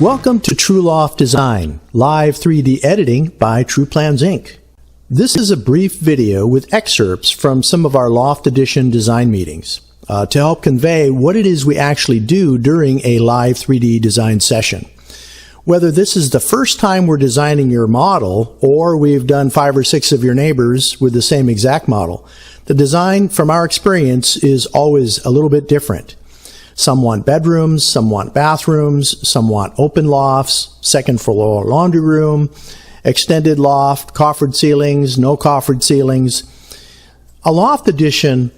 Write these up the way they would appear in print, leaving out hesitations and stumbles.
Welcome to Truloft Design, live 3D editing by TRUPLANS Inc. This is a brief video with excerpts from some of our Loft Edition design meetings to help convey what it is we actually do during a live 3D design session. Whether this is the first time we're designing your model or we've done 5 or 6 of your neighbors with the same exact model, the design from our experience is always a little bit different. Some want bedrooms, some want bathrooms, some want open lofts, second floor laundry room, extended loft, coffered ceilings, no coffered ceilings. A loft addition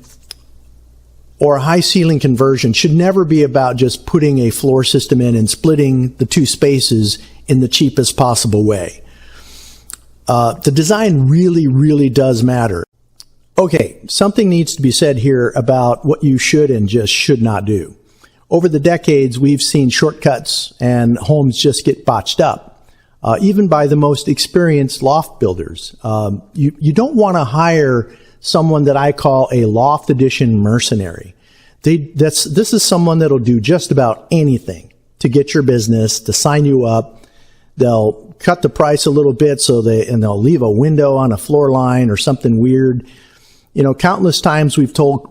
or a high ceiling conversion should never be about just putting a floor system in and splitting the two spaces in the cheapest possible way. The design really does matter. Okay, something needs to be said here about what you should and just should not do. Over the decades, we've seen shortcuts and homes just get botched up, even by the most experienced loft builders. You don't want to hire someone that I call a loft edition mercenary. This is someone that'll do just about anything to get your business, to sign you up. They'll cut the price a little bit and they'll leave a window on a floor line or something weird. You know, countless times we've told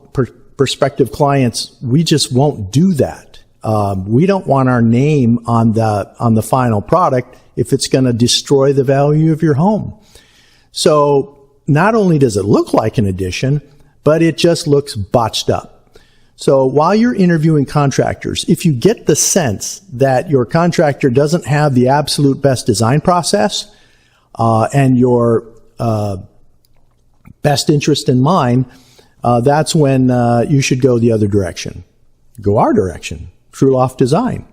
prospective clients, we just won't do that. We don't want our name on the final product if it's going to destroy the value of your home. So not only does it look like an addition, but it just looks botched up. So while you're interviewing contractors, if you get the sense that your contractor doesn't have the absolute best design process and your best interest in mind, that's when you should go the other direction. Go our direction, Truloft Design.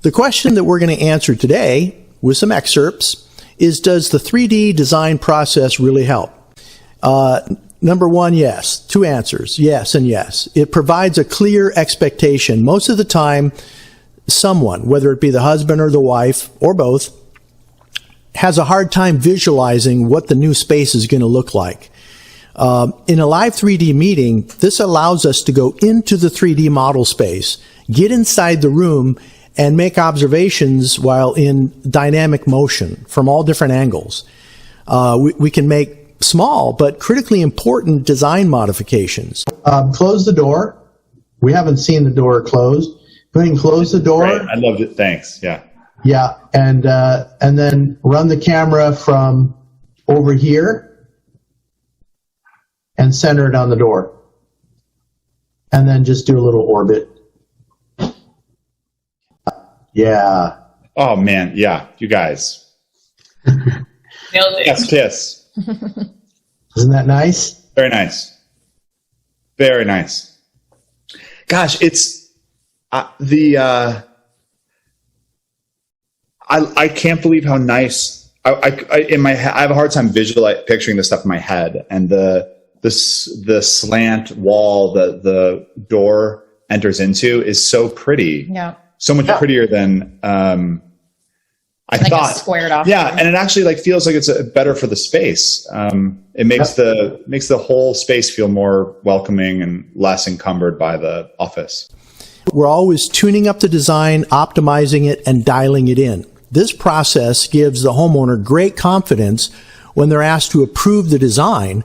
The question that we're going to answer today with some excerpts is, does the 3D design process really help? Number one, yes. 2 answers, yes and yes. It provides a clear expectation. Most of the time, someone, whether it be the husband or the wife or both, has a hard time visualizing what the new space is going to look like. In a live 3D meeting, this allows us to go into the 3D model space, get inside the room, and make observations while in dynamic motion from all different angles. We can make small but critically important design modifications. Close the door. We haven't seen the door closed. Go ahead and close the door. Great. I loved it. Thanks. Yeah. Yeah, and then run the camera from over here and center it on the door. And then just do a little orbit. Yeah. Oh, man. Yeah. You guys. Nailed it. Yes, kiss. Isn't that nice? Very nice. Very nice. Gosh, it's I can't believe how nice. In my head, I have a hard time picturing this stuff in my head, and the slant wall that the door enters into is so pretty. Yeah. So much prettier than I thought. Squared off. Yeah, and it actually feels like it's better for the space. It makes the whole space feel more welcoming and less encumbered by the office. We're always tuning up the design, optimizing it, and dialing it in. This process gives the homeowner great confidence when they're asked to approve the design,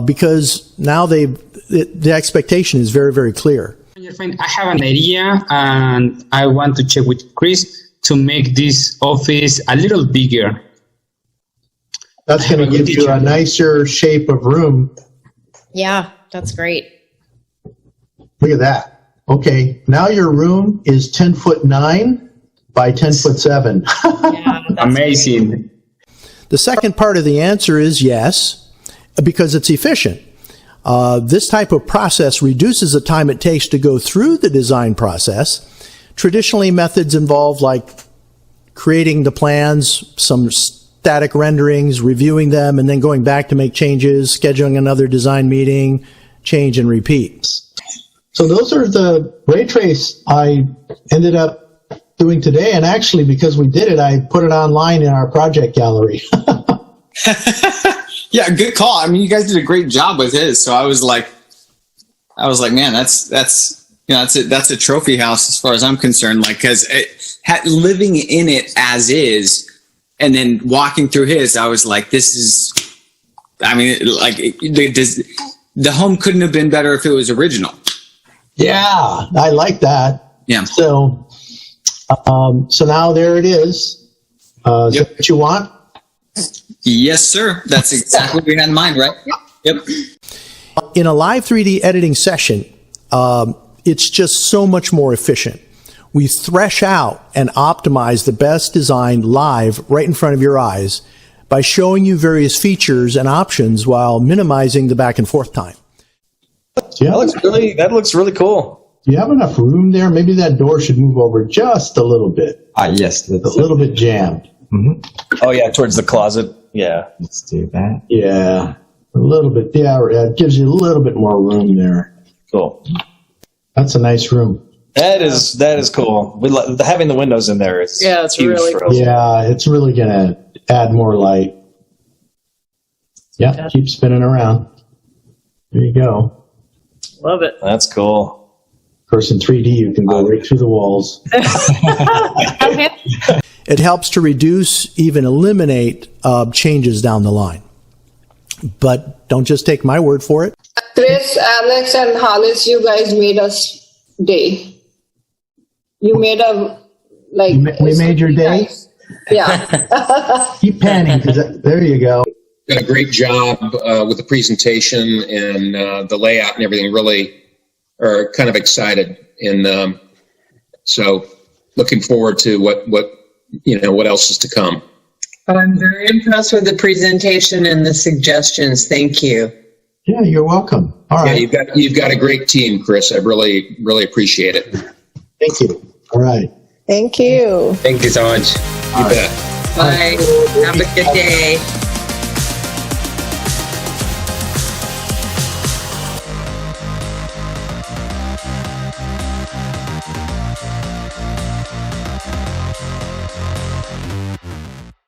because now the expectation is very clear. I have an idea, and I want to check with Chris to make this office a little bigger. That's going to give you a nicer shape of room. Yeah, that's great. Look at that. Okay, now your room is 10'9" by 10'7". Yeah, amazing. Great. The second part of the answer is yes, because it's efficient. This type of process reduces the time it takes to go through the design process. Traditionally, methods involve like creating the plans, some static renderings, reviewing them, and then going back to make changes, scheduling another design meeting, change and repeat. So those are the ray trace I ended up doing today, and actually because we did it, I put it online in our project gallery. Yeah, good call. I mean, you guys did a great job with his, so I was like, man, that's that's a trophy house as far as I'm concerned. Like, because living in it as is, and then walking through his, I was like, this is. I mean, like, the home couldn't have been better if it was original. Yeah, I like that. Yeah. So, so now there it is. Is that what you want? Yes, sir. That's exactly what we had in mind, right? Yep. In a live 3D editing session, it's just so much more efficient. We thresh out and optimize the best design live right in front of your eyes by showing you various features and options while minimizing the back and forth time. That looks really cool. Do you have enough room there? Maybe that door should move over just a little bit. Yes. A little bit jammed. Mm-hmm. Oh, yeah, towards the closet. Yeah. Let's do that. Yeah, a little bit. Yeah, it gives you a little bit more room there. Cool. That's a nice room. That is cool. Having the windows in there is it's huge really for us. Yeah, it's really going to add more light. Yeah, keep spinning around. There you go. Love it. That's cool. Of course, in 3D, you can go right through the walls. It helps to reduce, even eliminate changes down the line. But don't just take my word for it. Chris, Alex, and Hollis, you guys made us day. You made a, like... We made your day? Nice. Yeah. Keep panning, because there you go. Done a great job with the presentation and the layout and everything. Really are kind of excited, and so looking forward to what else is to come. I'm very impressed with the presentation and the suggestions. Thank you. Yeah, you're welcome. All right. Yeah, you've got a great team, Chris. I really appreciate it. Thank you. All right. Thank you. Thank you so much. You bet. Bye. Have a good day.